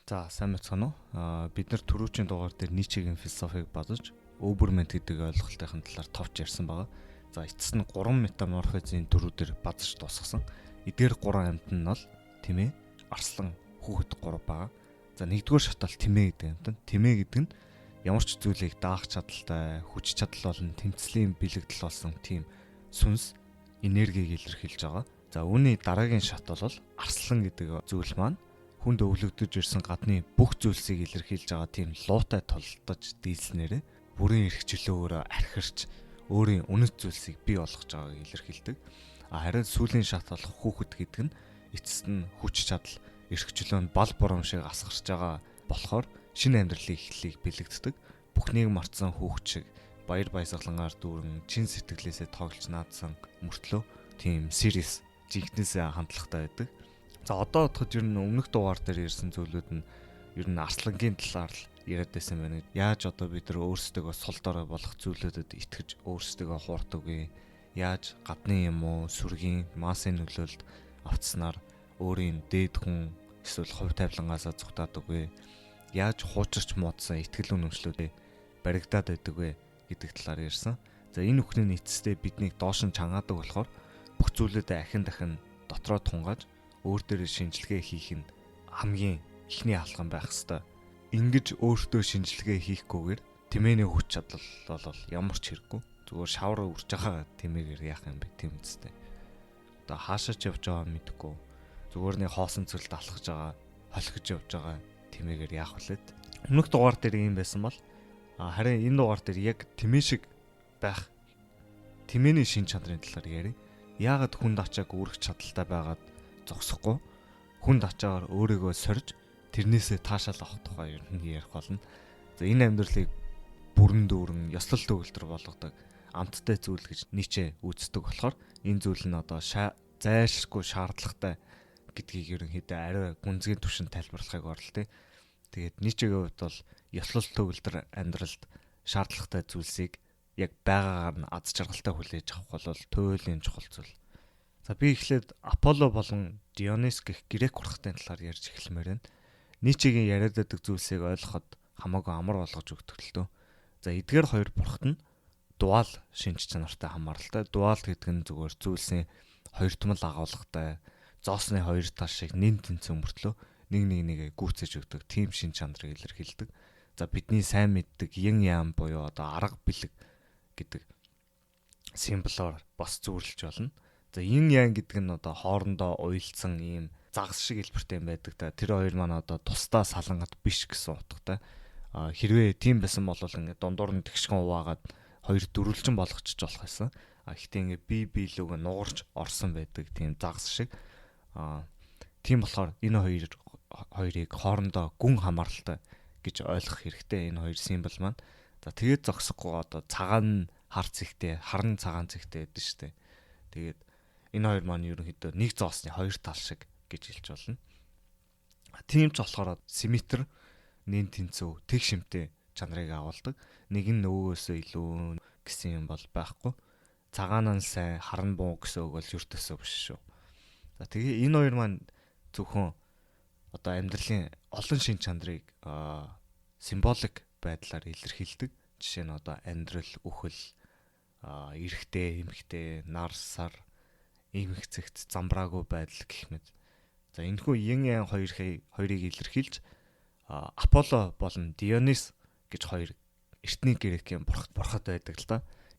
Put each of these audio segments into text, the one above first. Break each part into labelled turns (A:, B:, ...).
A: За сайн мэцхан уу. Бид нар түрүүчийн дугаар дээр Ницшегийн философиг базж өвөрмент гэдэг ойлголтын талаар товч ярьсан байгаа. За эцэст нь 3 метаморфизмын төрүүдээр базж дуусгасан. Эдгээр 3 амьтан нь бол тэмээ, арслан, хүүхэд 3 байгаа. За нэгдүгээр шат бол тэмээ гэдэг амьтан. Тэмээ гэдэг нь ямар ч зүйлийг даах чадaltaй, хүч чадал болон тэмцлийн бэлэгдэл болсон тийм сүнс энергийг илэрхийлж байгаа. За үүний дараагийн шат бол арслан гэдэг зүйл маань хүнд өвлөгдөж ирсэн гадны бүх зүйлсийг илэрхийлж байгаа тийм луутай толдож дийлснээрээ бүрийн эрхчлөөрөө архирч өөрийн үнэт зүйлсийг бий болгож байгааг илэрхийлдэг. Харин сүүлийн шат болох хүүхэд гэдэг нь эцэст нь хүч чадал, эрхчлөөнд бал бурам шиг асгарч байгаа болохоор шинэ амьдралын эхлэлийг бэлэгддэг. Бүхнийг мартсан хүүхэд шиг баяр баясгалангаар дүүрэн чин сэтгэлээсээ тоглож наадсан мөртлөө тийм serious жигнэсээ хандлагатай байдаг. За одоо бодоход ер нь өмнөх дугаар дээр ярьсан зүйлүүд нь ер нь арслангийн талаар л яриад байсан байна. Яаж одоо бид нар өөрсдөө сул дорой болох зүйлүүдэд итгэж өөрсдөө хуурдаг вэ? Яаж гадны юм уу, сүргийн, массын нөлөөлөлд автснаар өөрийн дээд хүн эсвэл хувь тавилангаасаа зүгтаадаг вэ? Яаж хуучирч муудсан итгэл үнэмшлүүдээ баригдаад байдаг вэ гэдэг талаар ярьсан. За энэ бүхний эцэстээ биднийг доош нь чангаадаг болохоор бүх зүйлүүдээ ахин дахин дотроо тунгааж өөр дээрээ шинжилгээ хийх нь хамгийн ихний алхам байх хэвээр. Ингиж өөртөө шинжилгээ хийхгүйгээр тэмээний хүч чадал бол ямар ч хэрэггүй. Зүгээр шавар үрж байгаа тэмээгээр яах юм бэ тийм үстэй. Одоо хаашаач явж байгаа мэдэхгүй. Зүгээр нэг хоосон цөлд алхаж байгаа, холхиж явж байгаа тэмээгээр яах вүлээд. Өмнөх дугаар дээр ийм байсан бол харин энэ дугаар дээр яг тэмээ шиг байх тэмээний шин чанарын талаар ярив. Яагаад хүнд ачааг үүрэх чадaltaй байгаад зогсохгүй хүнд ачаагаар өөрийгөө сорж тэрнээсээ таашаал авах тухай ер нь ярих болно. За энэ амьдралыг бүрэн дүүрэн ёслол төгөлтөр болгодог амттай зүйл гэж Ницше үздэг болохоор энэ зүйл нь одоо зайлшгүй шаардлагатай гэдгийг ерөнхийдөө арай гүнзгий түвшинд тайлбарлахыг оролдъё. Тэгээд Ницшегийн хувьд бол ёслол төгөлтөр амьдралд шаардлагатай зүйлсийг яг байгаагаар нь аз жаргалтай хүлээж авах бол туйлын чухал зүйл. За би эхлээд Аполло болон Дионис гэх грек урхтын талаар ярьж эхлэмээр байна. Ницшегийн яриад байдаг зүйлсийг ойлгоход хамаагүй амар болгож өгдөг л дөө. За эдгээр хоёр бурхт нь дуал шинж чанартай хамааралтай. Дуал гэдэг нь зүгээр зүйлсийн хоёр томол агуулгатай, зоосны хоёр тал шиг нэн тэнцэн мөртлөө нэг нэгээ гүйцэж өгдөг тийм шинж чанарыг илэрхийлдэг. За бидний сайн мэддэг yin yang буюу одоо арга бэлэг гэдэг символоор бас зүйрлэж болно. За yin yang гэдэг нь одоо хоорондоо уялдсан ийм загас шиг хэлбэртэй байдаг та. Тэр хоёр маань одоо тусдаа салангат биш гэсэн утгатай. Хэрвээ тийм байсан бол ингээд дундуур нь тэгшгэн хуваагаад хоёр дөрвөлжин болгочих болох байсан. Гэхдээ ингээд биелүүг нугарч орсон байдаг тийм загас шиг. Тийм болохоор энэ хоёрыг хоорондоо гүн хамааралтай гэж ойлгох хэрэгтэй энэ хоёр символ маань. За тэгээд зогсохгүй одоо цагаан хар цэгтэй, харан цагаан цэгтэй байдаг шүү дээ. Тэгээд энэ хоёр маань ерөнхийдөө нэг зоосны хоёр тал шиг гэж хэлж болно. Тийм ч болохоор симметр нэн тэнцүү тэг шимтэй чанарыг агуулдаг. Нэг нь нөгөөсөө илүү гэсэн юм бол байхгүй. Цагаан нь сайн, харан буу гэсэн үг бол юртөсөө биш шүү. За тэгээ энэ хоёр маань зөвхөн одоо амьдралын олон шин чанарыг символик байдлаар илэрхийлдэг. Жишээ нь одоо амьдрал, үхэл, эрэгтэй, эмэгтэй, нар, сар, эмэгцэгт, замбраагүй байдал гэх мэт. За энэхүү yin yang хоёрыг илэрхийлж Аполло болон Дионис гэж хоёр эртний грекийн бурхад байдаг л да.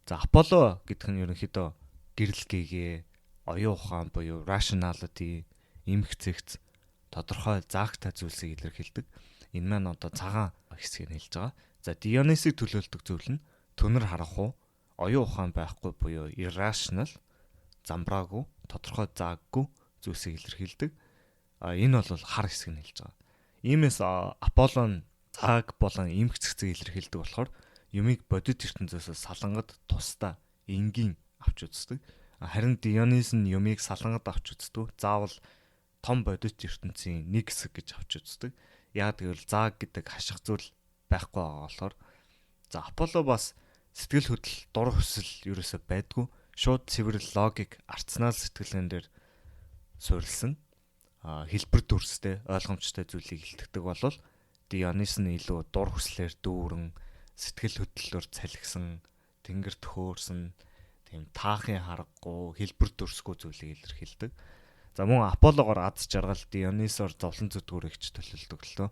A: За Аполло гэдэг нь ерөнхийдөө гэрэл гээгээ, оюун ухаан буюу rationality, эмэгцэгт, тодорхой заагтай зүйлсийг илэрхийлдэг. Энэ маань одоо цагаан хэсгийг хэлж байгаа. За Дионисыг төлөөлдөг зүйл нь төнөр харахгүй, оюун ухаан байхгүй буюу irrational, замбраагүй, тодорхой зааггүй зүйлсийг илэрхийлдэг. Энэ бол хар хэсэг нь хэлж байгаа. Иймээс Аполло нь зааг болон эмгцэгцийг илэрхийлдэг болохоор юмыг бодит ертөнцөөс салангад тусдаа энгийн авч үздэг. Харин Дионис нь юмыг салангад авч үздэг. Заавал том бодит ертөнцийн нэг хэсэг гэж авч үздэг. Яг тэгвэл зааг гэдэг хаших зүйл байхгүй байгаа болохоор за Аполло бас сэтгэл хөдлөл, дур хүсэл ерөөсөй байдгүй. Шууд цэвэр логик, арцнал сэтгэлэн дээр суурилсан. хэлбэр дүрстэй ойлгомжтой зүйлийг илтгэдэг болвол Дионис нь илүү дур хүслээр дүүрэн сэтгэл хөдлөлөөр цалхисан тэнгэрт хөөрсөн тийм таахын харгагүй хэлбэр дүрсгүй зүйлийг илэрхийлдэг. За мөн Аполлогоор аз жаргал Дионисоор зовлон зүтгүүрэгч төлөвлөдөг л тоо.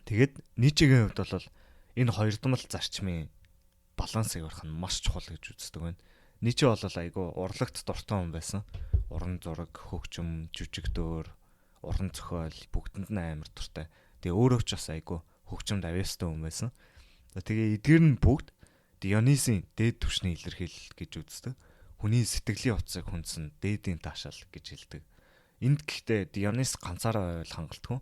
A: Тэгээд Ницшегийн хувьд бол энэ хоёрдмал зарчмын балансыг өрөх нь маш чухал гэж үздэг байна. Ницше бол айгүй урлагт дуртай хүн байсан. Уран зураг, хөгжим, жүжиг дөр, уран зохиол бүгдэнд нь амар дуртай. Тэгээ өөрөө ч бас айгүй хөгжимд авьяастай хүн байсан. Тэгээ эдгээр нь бүгд Дионисийн дээд түвшний илэрхийлэл гэж үздэг. Хүний сэтгэлийн утсыг хүндсэн дээдийн таашаал гэж хэлдэг. Энд гэхдээ Дионис ганцаараа байвал хангалтгүй.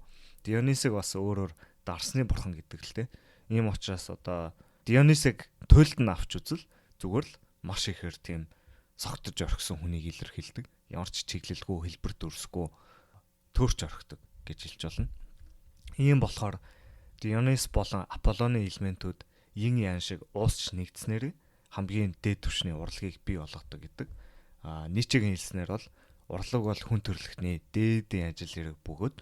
A: Дионисыг бас өөрөөр дарсны бурхан гэдэг л дээ. Ийм учраас одоо Дионисыг туйлд нь авч үзэл зүгээр л маш ихээр тийм согтож орхисон хүнийг илэрхийлдэг. Ямар ч чиглэлгүй хэлбэр дүрсгүй төрч орхидог гэж хэлж болно. Ийм болохоор Дионис болон Аполлоны элементүүд yin yang шиг уусч нэгдснээр хамгийн дээд түвшний урлагийг бий болгодог гэдэг. Ницшегийн хэлснээр бол урлаг бол хүн төрөлхтний дээдийн ажил хэрэг бөгөөд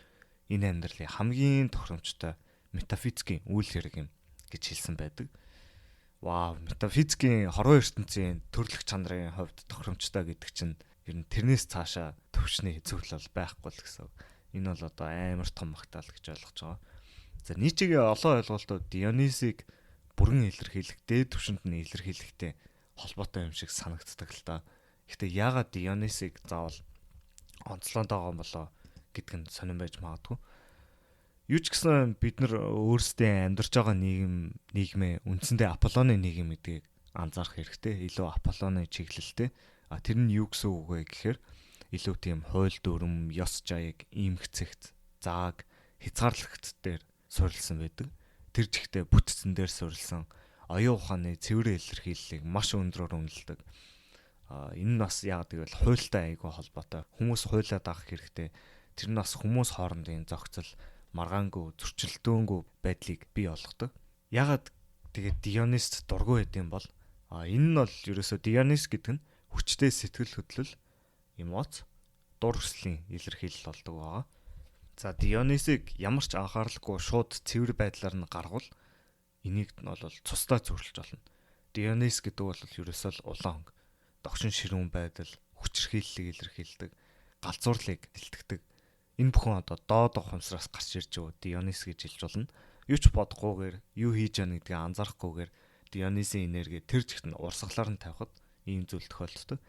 A: энэ амьдралын хамгийн тохиромжтой метафизикийн үйл хэрэг юм гэж хэлсэн байдаг. Вау, метафизикийн хорвоо ертөнцийн төрлөх чанарын хувьд тохиромжтой гэдэг чинь ер нь тэрнээс цаашаа төвшний зөвлөл байхгүй л гэсэн. Энэ бол одоо амар том магтаал гэж ойлгож байгаа. За Ницшегийн олон ойлголтууд Дионисыг бүрэн илэрхийлэх, дээд түвшинд нь илэрхийлэхтэй холбоотой юм шиг санагддаг л та. Гэхдээ яагаад Дионисыг заавал онцлоод байгаа юм болоо гэдг нь сонирн байж магадгүй. Юу ч гэсэн бид нар өөрсдөө амьдарч байгаа нийгмээ үндсэндээ Аполлоны нийгэм гэдгийг анзаарах хэрэгтэй. Илүү Аполлоны чиглэлтэй. Тэр нь юу гэсэн үг вэ гэхээр илүү тийм хууль дүрм, ёс жаяг, иймгцэгт, зааг, хязгаарлагт дээр суурилсан байдаг. Тэр жигтэй бүтцэн дээр суурилсан оюун ухааны цэвэр илэрхийллийг маш өндрөөр үнэлдэг. Энэ нь бас яг тэгвэл хуультай айгүй холбоотой. Хүмүүс хуулиа даах хэрэгтэй. Тэр нь бас хүмүүс хоорондын зохицол, маргаангүй, зөрчилдөөнгүй байдлыг бий болгодог. Ягаад тэгээд Дионист дургүй байд юм бол энэ нь бол ерөөсөө Дионис гэдэг нь хүчтэй сэтгэл хөдлөл, эмоц, дур хүслийн илэрхийлэл болдог байгаа. За Дионисыг ямар ч анхааралгүй шууд цэвэр байдлаар нь гаргавал энийг нь бол цусдаа зөвлөж болно. Дионис гэдэг бол ерөөсөө л улаан хонг, догшин ширүүн байдал, хүчрхийллийг илэрхийлдэг, галзуурлыг тэлтгэдэг. Энэ бүхэн одоо доод ухамсараас гарч ирж байгаа Дионис гэж хэлж болно. Юу ч бодохгүйгээр, юу хийж яана гэдгийг анзаарахгүйгээр Дионисийн энерги тэр жигт нь урсгалаар нь тавихад ийм зүйл тохиолддог.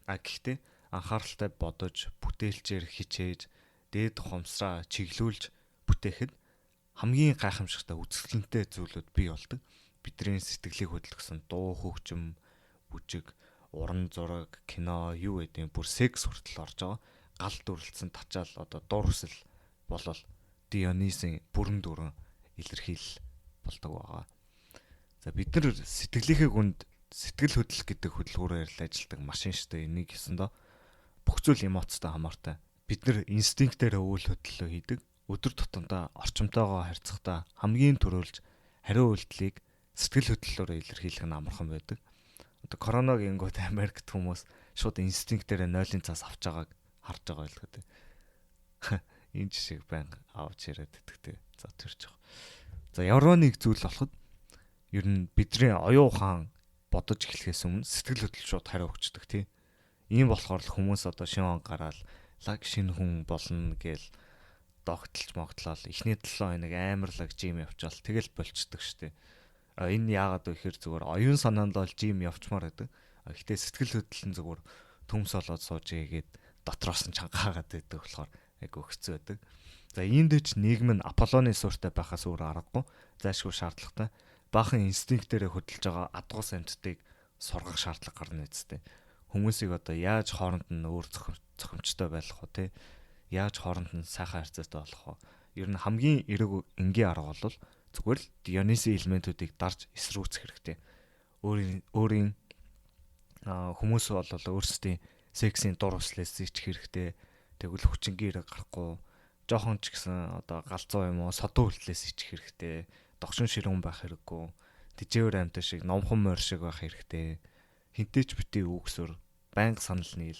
A: Гэхдээ анхааралтай бодож, бүтээлчээр хичээж, дээд ухамсараа чиглүүлж бүтээхэд хамгийн гайхамшигтай үзэсгэлэнтэй зүйлүүд бий болдог. Бидний сэтгэлийг хөдөлгсөн дуу, хөгжим, бүжиг, уран зураг, кино, юу гэдэг бүр секс хүртэл орж байгаа. Гал дүрлцэн тачаал одоо дур хүсэл болол Дионисийн бүрэн дүрэн илэрхийлэл болдог байгаа. За бид нар сэтгэлийнхээ гүнд сэтгэл хөдлөл гэдэг хөдөлгөөрөөр л ажилладаг машин штэ энийг хийсэндээ бүх зүйл эмоцтой хамаартай. Бид нар инстинктээр үйл хөдлөлөө хийдэг. Өдөр тутамдаа орчимтойгоо харьцахдаа хамгийн түрүүлж хариу үйлдэлийг сэтгэл хөдлөлөөр илэрхийлэх нь амархан байдаг. Одоо коронавигийн гот Америкт хүмүүс шууд инстинктээр нойлын цаас авч байгааг харж байгаа байлгүй дээ. Энэ жишээг байнга авч яриад идэгтэй. За тэрч байгаа. За ямар нэг зүйл болоход ер нь бидний оюун ухаан бодож эхлэхээс өмнө сэтгэл хөдлөл шууд хариу өгчдөг тий. Ийм болохоор л хүмүүс одоо шин он гараал лаг шинэ хүн болно гээл догтлж могтлол эхний 7 хоног амарлаг жим явчаал тэгэл болцдог штеп. Энэ яагаад вэ гэхээр зүгээр оюун санаанд бол жим явчмаар байдаг. Гэхдээ сэтгэл хөдлөл нь зүгээр төмс олоод сууж игээд дотроос нь чангаагаад байдаг болохоор айгу хэцүү байдаг. За иймд ч нийгэм нь Аполлоны суурьтай байхаас өөр аргагүй зайлшгүй шаардлагатай. Баахан инстинктээрээ хөдөлж байгаа адгуу амьтдыг сургах шаардлага гарна үсттэй. Хүмүүсийг одоо яаж хооронд нь өөр зохимжтой байх вэ те? Яаж хооронд нь сайхан харьцаатай болох вэ? Ер нь хамгийн эрэг энгийн арга бол зүгээр л Дионисийн элементүүдийг дарж эсрүүцэх хэрэгтэй. Өөрийн хүмүүс бол өөрсдийн сексийн дур хүслээс ичх хэрэгтэй. Тэгвэл хүчингийн эрэг гарахгүй жоохон ч гэсэн одоо галзуу юм уу содуу хүртлээс ичх хэрэгтэй. Догшин ширүүн байх хэрэггүй. Тэжээвэр амьтаа шиг номхон морь шиг байх хэрэгтэй. Хинтээч битгий үгсөр байнга санал нийл.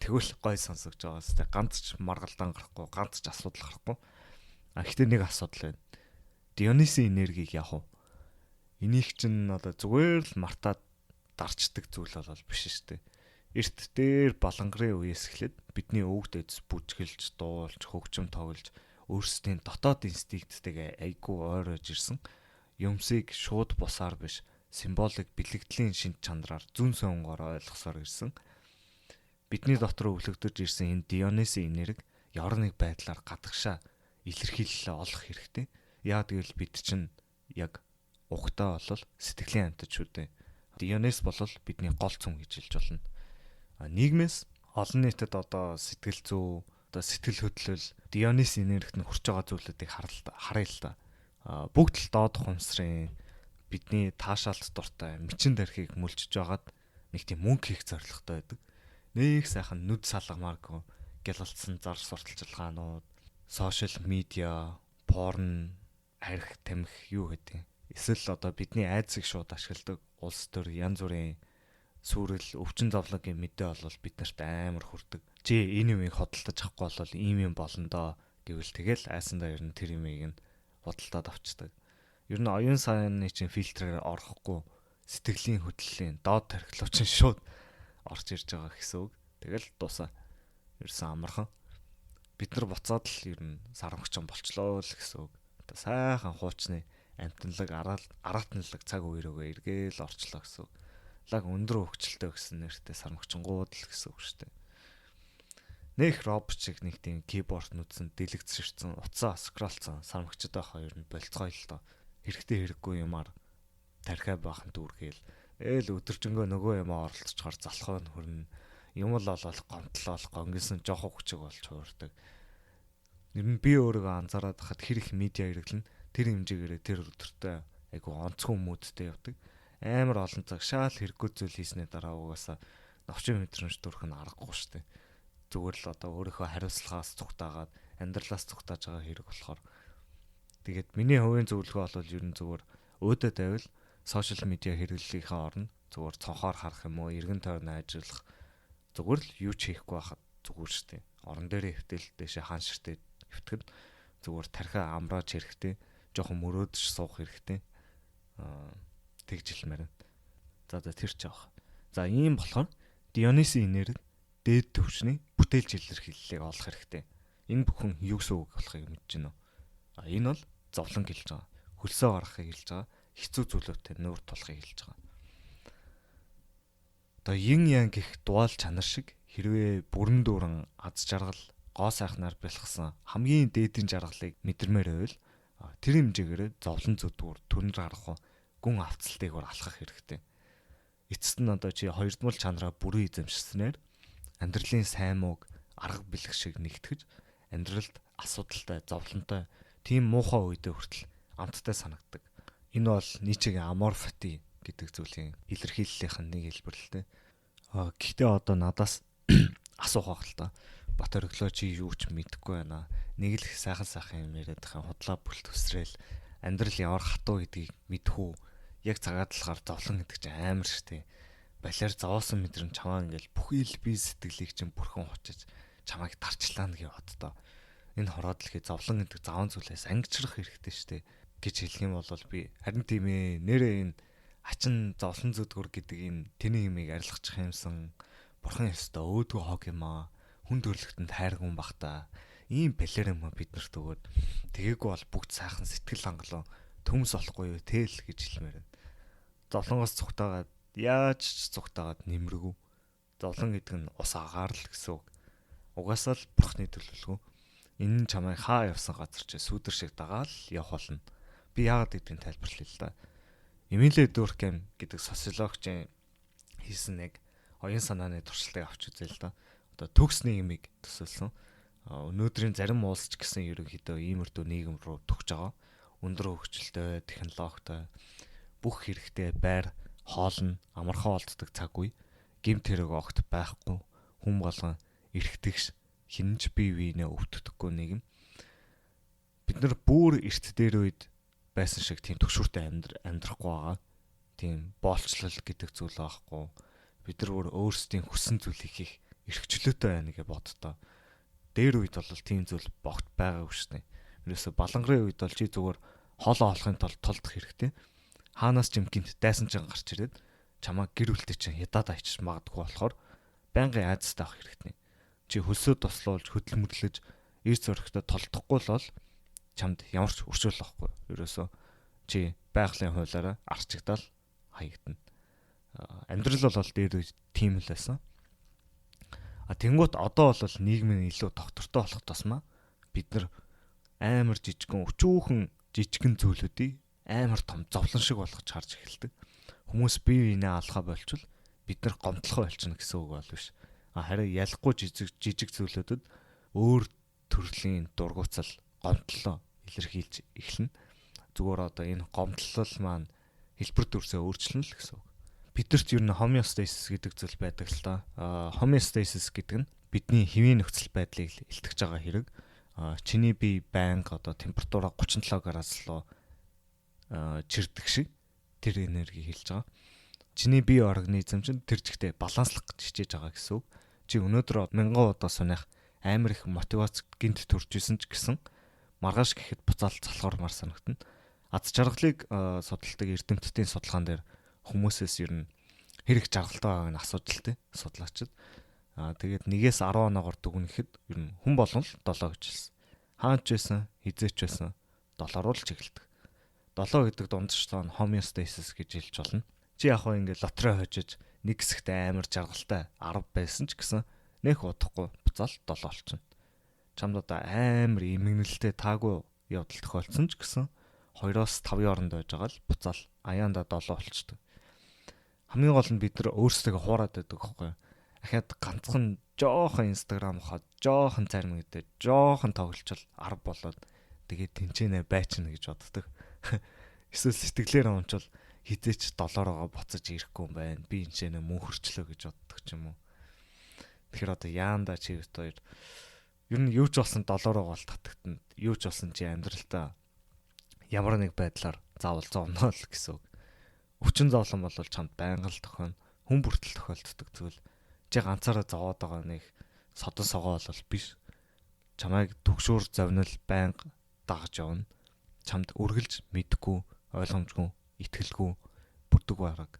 A: тэгвэл гой сонсогч байгаа сте. Ганц ч маргалдаан гарахгүй, ганц ч асуудал гарахгүй. Гэхдээ нэг асуудал байна. Дионисын энергийг яах вэ? Энийг чинь одоо зүгээр л мартаад дарчдаг зүйл бол биш шүү дээ. Эрт дээр балангарын үеэс эхлээд бидний өвөг дэдс бүжгэлж, дуулж, хөгжим тоглож өөрсдийн дотоод инстинкттэйгээ айгүй ойрож ирсэн юмсыг шууд бусаар биш символик бэлэгдлийн шинж чанараар зүүн сонгоор ойлгосоор ирсэн. Бидний дотор өвлөгдөж ирсэн энэ Дионисын энерги ямар нэг байдлаар гадагшаа илэрхийлэлээ олох хэрэгтэй. Яа гэвэл бид чинь яг ухтаа болол сэтгэлийн амьтад шүү дээ. Дионис болол бидний гол цүн гэж хэлж болно. Нийгмээс олон нийтэд одоо сэтгэл зүй, одоо сэтгэл хөдлөл Дионис энергид нь хүрч байгаа зүйлүүдийг харъя л да. Бүгд л доод хумсрын бидний таашаалт дуртай мичин дархийг мөлжиж байгаад нэг тийм мөнгө хийх зорилготой байдаг. Нэг сайхан нүд салгамааргүй гялалцсан зар сурталчилгаанууд, сошиал медиа, порн, арх тамхи юу гэдэг. Эсвэл одоо бидний айдсыг шууд ашигладаг улс төр янз бүрийн сүрэл өвчин зовлонгийн мэдээ болвол бид нарт амар хүрдэг. Чи энэ юмыг хөдөлтөж авахгүй бол ийм юм болно доо гэвэл тэгэл айсандаа ер нь тэр юмыг нь худалдаад авчдаг. Ер нь оюун санааны чинь фильтрээр орохгүй сэтгэлийн хөдлөлийн доод тархилуучин шууд орж ирж байгаа гэсэн үг. Тэгэл дуусаа. Ерсэн амархан. Бид нар буцаад л ер нь сарамгчин болчлоо л гэсэн үг. Одоо сайхан хуучны амтналаг араатналаг цаг үеэрээ эргээл орчлоо гэсэн үг. Лаг өндөр хөвгчлөлтэй гэсэн нэртэй сарамгчингууд л гэсэн үг шүү дээ. Нэх робот шиг нэг тийм киборд нүдсэн дэлгэцэрсэн утсаа скролцсон сарамгчд байхаа ер нь болцгой л доо. Хэрэгтэй хэрэггүй юмар тархиа баахан дүүргээл ээл өдөржингөө нөгөө юм оролцохоор залхуу нь хөрнө. Юм л олол гомдлол гонгисэн жоох хүчиг болж хуурдаг. Ер нь би өөрийгөө анзаараад хахад хэр их медиа хэрэглэн тэр хэмжээгээр тэр өдөртөө айгу онцгой мүүдтэй явдаг. Амар олон цаг шаал хэрэггүй зүйл хийснээр дараа угаасаа новчин мэдрэмж төрөх нь аргагүй шүү дээ. Зүгээр л одоо өөрийнхөө хариуцлагаас цугтаагаад амьдралаас цугтааж байгаа хэрэг болохоор тэгээд миний хувийн зөвлөгөө бол ер нь зүгээр өөдөө тавил сошиал медиа хэрэглэлийнхээ орно зүгээр цонхоор харах юм уу эргэн тойрны ажиллах зүгээр л юу ч хийхгүй байхад зүгээр шүү дээ. Орон дээрээ хөвтөл дэшээ хаан ширтээ хөвтгөн зүгээр тархиа амрааж хэрэгтэй жоохон мөрөөдөж суух хэрэгтэй тэгж хэлмээр байна. За тэр ч яах. За ийм болохоор Дионисын энерги дээд төвчний бүтээлч илэрхийллийг олох хэрэгтэй. Энэ бүхэн юу гэсэн үг болохыг мэдэж байна уу? Энэ бол зовлон гэлж байгаа. Хөлсөө гаргахыг хэлж байгаа. Хэцүү зүйлүүтэй нүүр тулахыг хэлж байгаа. Одоо yin yang гэх дуал чанар шиг хэрвээ бүрэн дүүрэн аз жаргал гоо сайхнаар бэлгсэн хамгийн дээдийн жаргалыг мэдэрмээр байвал тэр хэмжээгээр зовлон зүдгүүр төрнөр гарах гүн авцалтыг алхах хэрэгтэй. Эцэст нь одоо чи хоёрдмол чанараа бүрэн эзэмшснээр амьдралын сайн мууг арга бэлэг шиг нэгтгэж амьдралд асуудалтай, зовлонтой тийм муухай үедээ хүртэл амттай санагдаг. Энэ бол Ницшегийн amor fati гэдэг зүйлийн илэрхийллийнх нь нэг хэлбэр л дээ. Гэхдээ одоо надаас асуух байх л та. Бат өглөө чи юу ч мэдэхгүй байна. Нэг л сайхан юм яриад байгаа худлаа бүлт өсрөөл амьдрал ямар хатуу гэдгийг мэдэх үү? Яг цагаадлахаар зовлон гэдэг чинь амар штэ. Балиар зовоосон мэдрэмж чамаа ингээл бүхий л бие сэтгэлийг чинь бүрхэн хочиж чамайг дарчлаа нэг боддоо. Энэ хороод л хий зовлон гэдэг заван зүйлээс ангичрах хэрэгтэй штэ гэж хэлэх юм бол би харин тийм ээ нэрээ энэ хачин зовлон зүдгүр гэдэг энэ тэний юмыг арилгачих юмсан бурхан ёстой өөдгөө хог юм аа хүн төрлөختөнд хайргун бах та ийм балиар юм бид нарт өгөөд тэгээгүй бол бүгд сайхан сэтгэл хангалуун төмс болохгүй юу тэл гэж хэлмээр байна. Зовлонгоос цугтаагаад яаж ч цугтаагаад нэмэргүй. Зовлон гэдэг нь ус агаар л гэсэн үг. Угаасаа л бурхны төлөвлөгөө. Энэ нь чамайг хаа явсан газар ч сүүдэр шиг дагаал явах болно. Би яагаад гэдгийг тайлбарлая л да. Эмиле Дуркем гэдэг социологчийн хийсэн нэг оюун санааны туршилтыг авч үзье л да. Одоо төгсний юмыг төсөөлсөн. Өнөөдрийн зарим улс ч гэсэн ерөнхийдөө иймэрдүү нийгэм рүү төгж байгаа. Өндөр хөгжилтэй, технологитой, бүх хэрэгтэй байр, хоол нь амархан олддог цаг үе, гэмт хэрэг огт байхгүй, хүн болгон эргэтгэж хинж бие биенээ өвддөггүй нийгэм. Бид нар бүр эрт дээр үед байсан шиг тийм төгшүүртэй амьдрахгүй байгаа. Тийм боолчлол гэдэг зүйл байхгүй. Бид нар өөрсдийн хүссэн зүйлийг хийх эрхчлөөтэй байна гэж боддоо. Дээр үед бол тийм зүйл богт байгаагүй шүү дээ. Ерөөсө балангарын үед бол чи зүгээр хоолоо олохын тулд толдох хэрэгтэй. Хаанаас ч юм гинт дайсан ч гарч ирээд чамаа гэр бүлтэй чинь ядаад айчих магадгүй болохоор байнгын айдастай авах хэрэгтэй. Чи хөлсөө тослуулж хөдөлмөрлөж ир зөрөгтэй толдохгүй л бол чамд ямар ч өршөөл واخгүй. Ерөөсө чи байгалийн хуулиараа арчигдал хаягдана. Амьдрал бол дээр үед тийм л байсан. Тэнгуут одоо бол нийгмийн илүү доктортой болох тусмаа бид нар амар жижигэн өчүүхэн жижигэн зүйлүүдийг амар том зовлон шиг болгож харж эхэлдэг. Хүмүүс бие биенээ алхаа болчвол бид нар гомдлохоо болчихно гэсэн үг бол биш. Харин ялахгүй жижиг зүйлүүдэд өөр төрлийн дургуутсал гомдлоо илэрхийлж эхэлнэ. Зүгээр одоо энэ гомдлол маань хэлбэр төрсөө өөрчлөнө л гэсэн үг. Бидэрт ер нь homeostasis гэдэг зүйл байдаг л та. Homeostasis гэдэг нь бидний хэвийн нөхцөл байдлыг илтгэж байгаа хэрэг. Чиний бие байнга одоо температура 37 градус руу чирдэг шиг тэр энерги хэлж байгаа. Чиний бие организм чинь тэр жигтэй баланслах гэж хичээж байгаа гэсэн үг. Чи өнөөдөр 1000 удаа сунах амар их мотивац гинт төрж исэн ч гэсэн маргааш гэхэд буцаал залхуурмаар санагдана. Аз жаргалыг судалдаг эрдэмтдийн судалгаан дээр хүмүүсээс ер нь хэрэг жаргалтай байгааг нь асууж л тээ судлаачид. Тэгээд 1-ээс 10 оноогоор дүгнэхэд ер нь хүн болгон л 7 гэж хэлсэн. Хаач байсан, хизээч байсан 7-оор л чиглэдэг. 7 гэдэг дундчтаа homeostasis гэж хэлж болно. Чи яг хөө ингээд лотерей хожиж нэг хэсэгтээ амар жаргалтай 10 байсан ч гэсэн нэх удахгүй буцаал 7 болчихно. Чамд одоо амар эмгэнэлтэй таагүй явдал тохиолдсон ч гэсэн 2-оос 5-ын хооронд байж байгаа л буцаал аяанда 7 болчдөг. Хамгийн гол нь бид нар өөрсдөө хуураад байдаг байхгүй юу? Ахаад ганцхан жоохон инстаграм хаад жоохон зарим гэдэг жоохон тоглолцол 10 болоод тэгээд тэнцэнэ байчна гэж боддог. Эсвэл сэтгэлээр ончвол хизээч доллароо буцаж ирэхгүй юм байна. Би энэ ч нэ мөн хөрчлөө гэж боддог ч юм уу. Тэгэхээр одоо яанда чи хоёр ер нь юу ч болсон доллароо гол татагтана. Юу ч болсон чи амьдралтаа ямар нэг байдлаар заавал зовно л гэсэн үг. Өвчин зовлон бол чамд байнга л тохино. Хүн бүртэл тохиолддог зүйл. Чи ганцаараа зовоод байгаа нэг содон согоо бол биш. Чамайг төгшөөр зовнил байнга дагаж явна. Чамд үргэлж мэдгүй, ойлгомжгүй, итгэлгүй, бүрдэг байгааг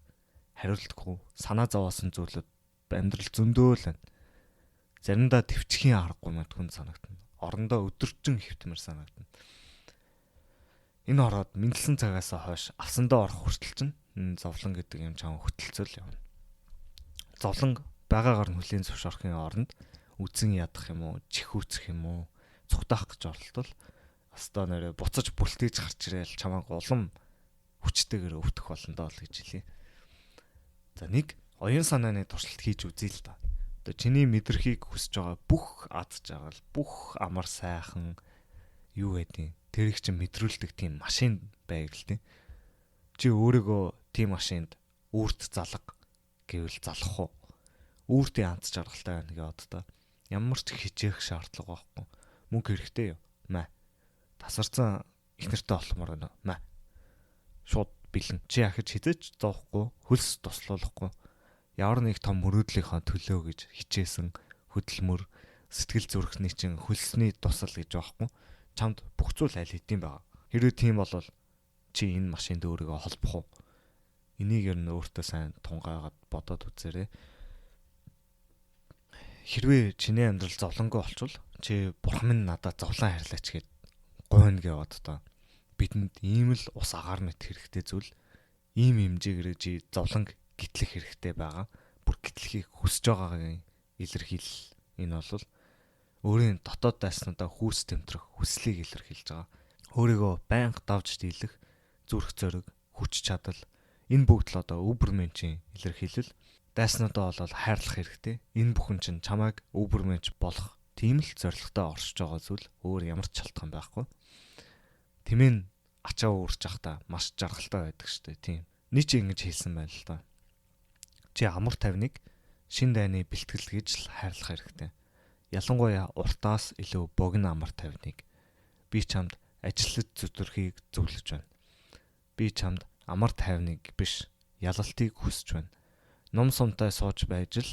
A: хариултгүй, санаа зовоосон зүйлүүд амьдрал зөндөө л байна. Заримдаа төвчхийн аргагүй мэдгүй санагдана. Орондоо өдөржин хэвтмэр санагдана. Энэ ороод мэдлсэн цагаас хойш авсандаа орох хүртэл чинь зовлон гэдэг юм чам хөтөлцөл явна. Зовлон байгаагаар нь хүлийн зөвшөөрхийн оронд үзэн ядах юм уу, чихүүцэх юм уу, цугтаах гэж оролдвол остоо нэрэ буцаж бүлтээж гарч ирээл чамааг улам хүчтэйгээр өвтөх болно доо л гэж хэлье. За нэг оюун санааны туршилт хийж үзье л да. Одоо чиний мэдрхийг хүсэж байгаа бүх ад жаргал, бүх амар сайхан юу гэдэг тэрийг чинь мэдрүүлдэг тийм машин байг л тийм. Чи өөрийгөө тийм машинд үүрт залга гэвэл залах уу? Үүртийн анц жаргалтай байна гэж боддоо. Ямар ч хичээх шаардлага байхгүй. Мөнгө хэрэгтэй юу? Маа. Тасарсан их нэртэй олмоор байна. Маа. Шууд бэлэн. Чи ахиж хизээч зоохгүй, хөлс туслуулахгүй. Ямар нэг том мөрөөдлийнхөө төлөө гэж хичээсэн хөдөлмөр, сэтгэл зүрхний чинь хөлсний тусал гэж байхгүй. Чамд бүх зүйл аль хэдийн байгаа. Хэрвээ тийм бол чи энэ машинд өөрийгөө холбох уу? Энийг ер нь өөртөө сайн тунгаагаад бодоод үзээрэй. Хэрвээ чиний амьдрал зовлонгүй болчвол чи бурхан минь надад зовлон хайрлаач гэд гойно гэвод тоо. Бидэнд ийм л ус агаар мэт хэрэгтэй зүйл. Ийм хэмжээгээр чи зовлон гитлэх хэрэгтэй байгаа. Бүр гитлэхийг хүсэж байгаагийн илэрхийлэл энэ бол өөрийн дотоод дайснуудаа хүүс тэмтрэх хүслийг илэрхийлж байгаа. Өөрийгөө байнга давж дийлэх зүрх зориг, хүч чадал энэ бүгд л одоо өвбөрмэнчийн илэрхийлэл. Дайснуудаа бол хайрлах хэрэгтэй. Энэ бүхэн чинь чамайг өвбөрмэнч болох тийм л зоригтой оршиж байгаа зүйл өөр ямар ч шалтгаан байхгүй. Тэмээн ачаа өөрч явахдаа маш жаргалтай байдаг штэ тийм. Нийч ингэж хэлсэн байна л да. Чи амар тавныг шин дайны бэлтгэл гэж л хайрлах хэрэгтэй. Ялангуяа уртаас илүү богино амар тавныг. Би чамд ажиллаж зүтэрхийг зөвлөж байна. Би чамд амар тайвныг биш, ялалтыг хүсэж байна. Ном сумтай сууж байж л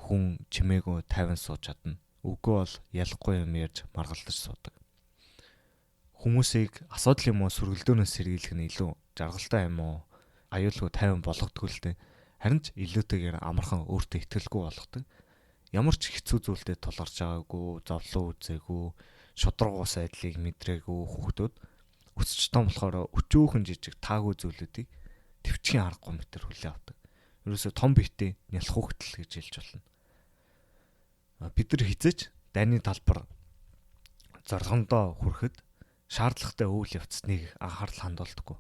A: хүн чимээгүй тайван сууж чадна. Үгүй бол ялахгүй юм ярьж маргалдаж суудаг. Хүмүүсийг асуудал юм уу сүргэлдөөнөөс сэргийлэх нь илүү жаргалтай юм уу? Аюулгүй тайван болгодгүй л дээ. Харин ч илүүтэйгээр амархан өөртөө итгэлгүй болгодог. Ямар ч хэцүү зүйлдээ тулгарч байгаагүй, зовлон үзээгүй, шудраг ус айдлыг мэдрээгүй хүүхдүүд өсч том болохоор өчөөхөн жижиг таагүй зүйлүүдийг төвчгийн аргагүй мэтэр хүлээн авдаг. Ерөөсө том биетэй нялх хүүхдэл гэж хэлж болно. Бид нар хизээч дайны талбар зорилгондоо хүрэхэд шаардлагатай үйл явцад нэг анхаарал хандуулдаггүй.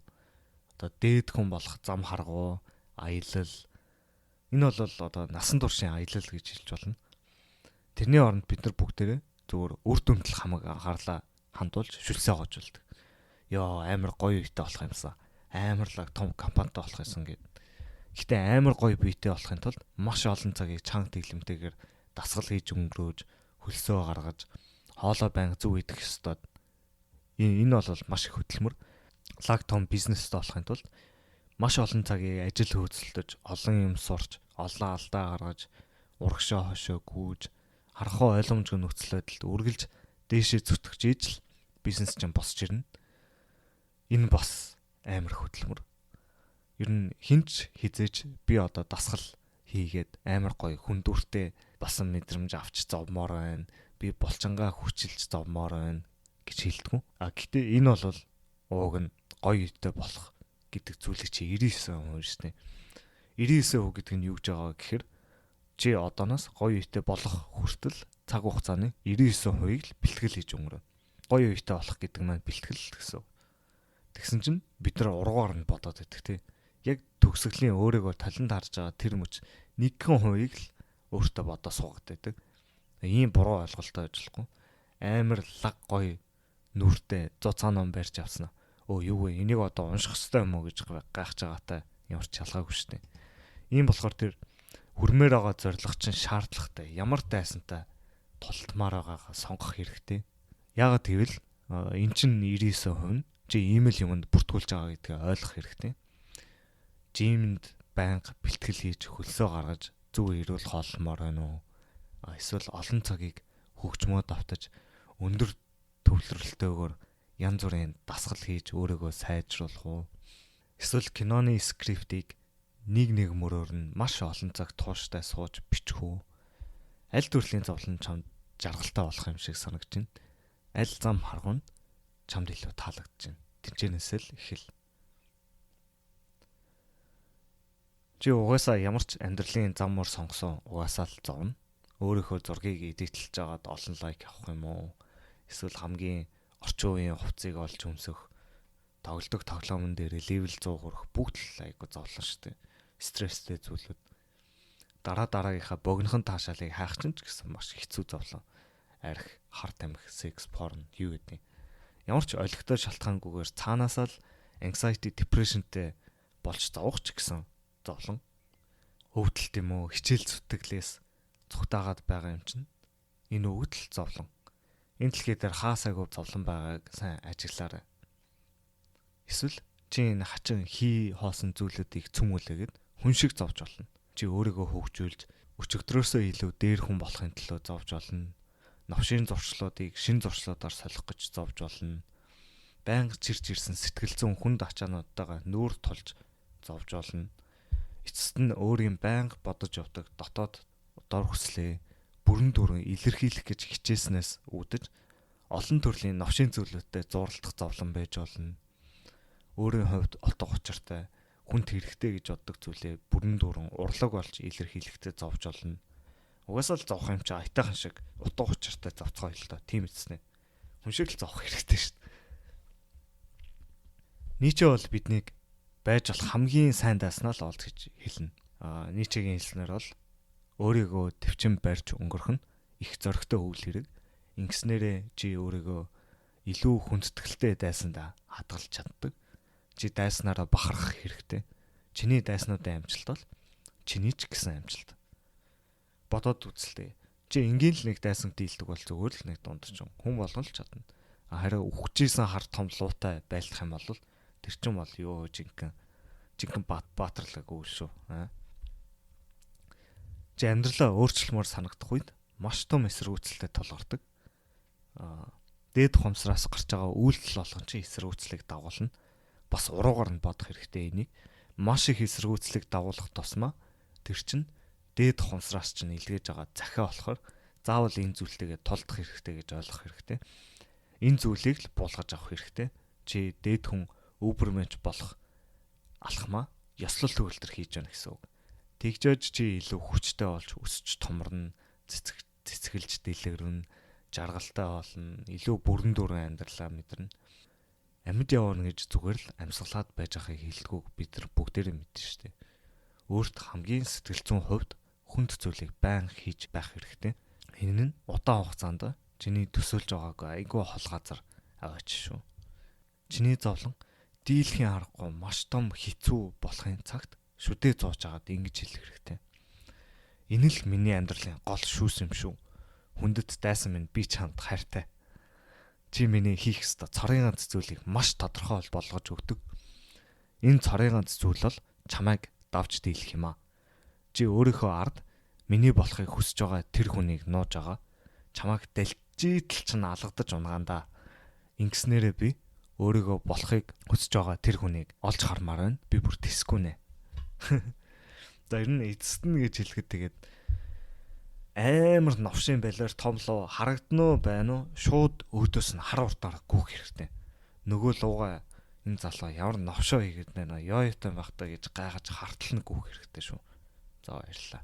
A: Одоо дээд хүн болох зам харгуу, аялал энэ бол одоо насан туршийн аялал гэж хэлж болно. Тэрний оронд бид нар бүгдээрээ зүгээр үр дүндэл хамаг анхаарлаа хандуулж шүлсээ гоожулдаг. Йоо амар гоё үйтэй болох юмсан. Амарлаг том компанитай болох юмсан гэд. Гэтэ амар гоё биетэй болохын тулд маш олон цагийг чанга дэглэмтэйгээр дасгал хийж өнгөрөөж, хөлсөө гаргаж, хоолой байнга зөв идэх ёстой. Энэ бол маш их хөдөлмөр. Лаг том бизнестэй болохын тулд маш олон цагийг ажил хөөцөлдөж, олон юм сурч, олон алдаа гаргаж, урагшаа хошоо гүйж, харахгүй ойлгомжгүй нөхцөл байдалд үргэлж дээшээ зүтгэж ижил бизнес чинь босч ирнэ. Энэ бас амар хөдөлмөр. Ер нь хинч хизээж би одоо дасгал хийгээд амар гоё хүндүртэй басан мэдрэмж авч зовмоор байна. Би булчингаа хүчилж зовмоор байна гэж хэлдэг. Гэхдээ энэ бол ууг нь гоё үйтэй болох гэдэг зүйлийг чи 99% шүү дээ. 99% гэдэг нь юу гэж байгаа гэхээр чи одооноос гоё үйтэй болох хүртэл цаг хугацааны 99%-ийг л бэлтгэл хийж өнгөрөө. Гоё үйтэй болох гэдэг маань бэлтгэл гэсэн. Тэгсэн чинь бид нар ургуугаар нь бодоод байдаг тий. Яг төгсгөлийн өөрийгөө талент харж байгаа тэр мөч 1% л өөртөө бодоо суугаад байдаг. Ийм буруу ойлголттой ажиллахгүй. Амар лаг гоё нүртэй 100 цаа ном барьж авсан. Юу вэ? Энийг одоо унших хэрэгтэй юм уу гэж гайхаж байгаатай ямар ч ялгаагүй шүү дээ. Ийм болохоор тэр хүрмээр байгаа зорилго чинь шаардлагатай. Ямар дайсантай тултмаар байгаагаа сонгох хэрэгтэй. Яагаад гэвэл эн чинь 99% нь чи ийм л юмд бүртгүүлж байгаа гэдгийг ойлгох хэрэгтэй. Жимэнд байнга бэлтгэл хийж хөлсөө гаргаж зүг ирүүл хоолмоор байна уу? Эсвэл олон цагийг хөгжмөө давтаж өндөр төвлөрөлтөөр янз бүрийн дасгал хийж өөрийгөө сайжруулах уу? Эсвэл киноны скриптийг нэг мөрөөр нь маш олон цаг тууштай сууж бичих үү? Аль төрлийн зовлон чамд жаргалтай болох юм шиг санагдаж байна. Аль зам харгуун чамд илүү таалагдж байна. Тэнцэнээс л ихэл. Чи угаасаа ямар ч амьдралын зам мөр сонгосон угаасаа л зовно. Өөрийнхөө зургийг эдитлж жагаад олон лайк авах юм уу? Эсвэл хамгийн орчин үеийн хувцсыг олж өмсөх, тоглодог тоглоомн дээр левел 100 хүрэх бүгд л айгу зовлон штэ. Стресстэй зүйлүүд. Дараагийнхаа богинохон таашаалыг хайх чинь ч гэсэн маш хэцүү зовлон. Арх, хар тамхи, секс, порн юу гэдэг. Ямар ч олигтой шалтгаангүйгээр цаанаасаа л anxiety, depressionтэй болж зовох ч гэсэн зовлон. Өвдөлт юм уу, хичээл зүтгэлээс цухтаагаад байгаа юм чинь. Энэ өвдөл зовлон. Энэ дэлхий дээр хаасаагүй зовлон байгааг сайн ажиглаарай. Эсвэл чи энэ хачин хий хоосон зүйлүүдийг цөмүүлээгээд хүн шиг зовж болно. Чи өөрийгөө хөгжүүлж өчигдрөөсөө илүү дээр хүн болохын төлөө зовж болно. Новшийн зуршлуудыг шин зуршлуудаар солих гэж зовж болно. Байнга чирч ирсэн сэтгэл зүйн хүнд ачаануудтайгаа нүүр тулж зовж болно. Эцэст нь өөрийн байнга бодож явдаг дотоод дор хүслээ бүрэн дүрэн илэрхийлэх гэж хичээснээс үүдэж олон төрлийн новшийн зүйлүүдтэй зурлах зовлон байж болно. Өөрийн хувьд утга учиртай хүнд хэрэгтэй гэж боддог зүйлээ бүрэн дүрэн урлаг болж илэрхийлэхдээ зовж болно. Угаасаа л зовх юм чи айтайхан шиг утга учиртай зовцгоо л доо тийм эцэснэ. Хүн шиг л зовх хэрэгтэй шүү дээ. Нийче бол биднийг байж болох хамгийн сайн дааснаа л олж гэж хэлнэ. Нийчегийн хэлснээр бол өөрийгөө төвчин барьж өнгөрөх нь их зоригтой үйл хэрэг. Ингэснээрээ чи өөрийгөө илүү хүндэтгэлтэй дайсандаа хадгалж чаддаг. Чи дайснараа бахархах хэрэгтэй. Чиний дайснуудын амжилт бол чиний ч гэсэн амжилт. Бодоод үзэлтэй. Чи энгийн л нэг дайсан дийлдэг бол зүгээр л нэг дунд ч хүн болгон л чадна. Харин үхчихсэн хар том луутай байлдах юм бол тэр чин бол юу жинхэнэ баатарлаг үйл шүү. Чи амьдралаа өөрчлөлмөр санагдах үед маш том эсэргүүцэлтэй тулгардаг. Дээд ухамсараас гарч байгаа үйлдэл болгон чи эсэргүүцлийг дагуулна. Бас уруугаар нь бодох хэрэгтэй энийг. Маш их эсэргүүцлийг дагуулах тусмаа тэр чинь дээд ухамсараас чинь илгээж байгаа захиа болохоор заавал энэ зүйлтэйгээ тулдах хэрэгтэй гэж ойлгох хэрэгтэй. Энэ зүйлийг л буулгаж авах хэрэгтэй. Чи дээд хүн өвөрмэнч болох алхмаа ёслол төгөлтөр хийж яана гэсэн үг. Тэгжээж чи илүү хүчтэй болж өсч томорно, цэцгэлж дэлгэрнэ, жаргалтай болно, илүү бүрэн дүрэн амьдралаа мэдэрнэ. Амьд явна гэж зүгээр л амьсгалаад байж байгааг хэлдэггүй бид нар бүгдээрээ мэднэ шүү дээ. Өөрт хамгийн сэтгэл зүйн хувьд хүнд зүйлийг байн хийж байх хэрэгтэй. Энэ нь удаан хугацаанд чиний төсөөлж байгаагүй айгүй хол газар аваач шүү. Чиний зовлон дийлхийн аргагүй маш том хэцүү болохын цагт шүдээ зууж агаад ингэж хэлэх хэрэгтэй. Энэ л миний амьдралын гол шүүс юм шүү. Хүндэт дайсан минь би чамд хайртай. Чи миний хийх ёстой цорын ганц зүйлийг маш тодорхой болгож өгдөг. Энэ цорын ганц зүйл бол чамайг давж дийлэх юм аа. Чи өөрийнхөө ард миний болохыг хүсэж байгаа тэр хүнийг нууж байгаа. Чамайг дэлжидэл чинь алгадаж унагаандаа. Ингэснээрээ би өөрийгөө болохыг хүсэж байгаа тэр хүнийг олж хармаар байна. Би бүр тэсгүй нэ. За ер нь эцэст нь гэж хэлэхэд тэгээд амар новшин байлаар томлоо харагднуу байна уу? Шууд өөдөөс нь хар уртаар гүөх хэрэгтэй. Нөгөө лууга энэ залуу ямар новшоо хийгээд байна ёо ёотой байх та гэж гайхаж хартал нь гүөх хэрэгтэй шүү. За баярлалаа.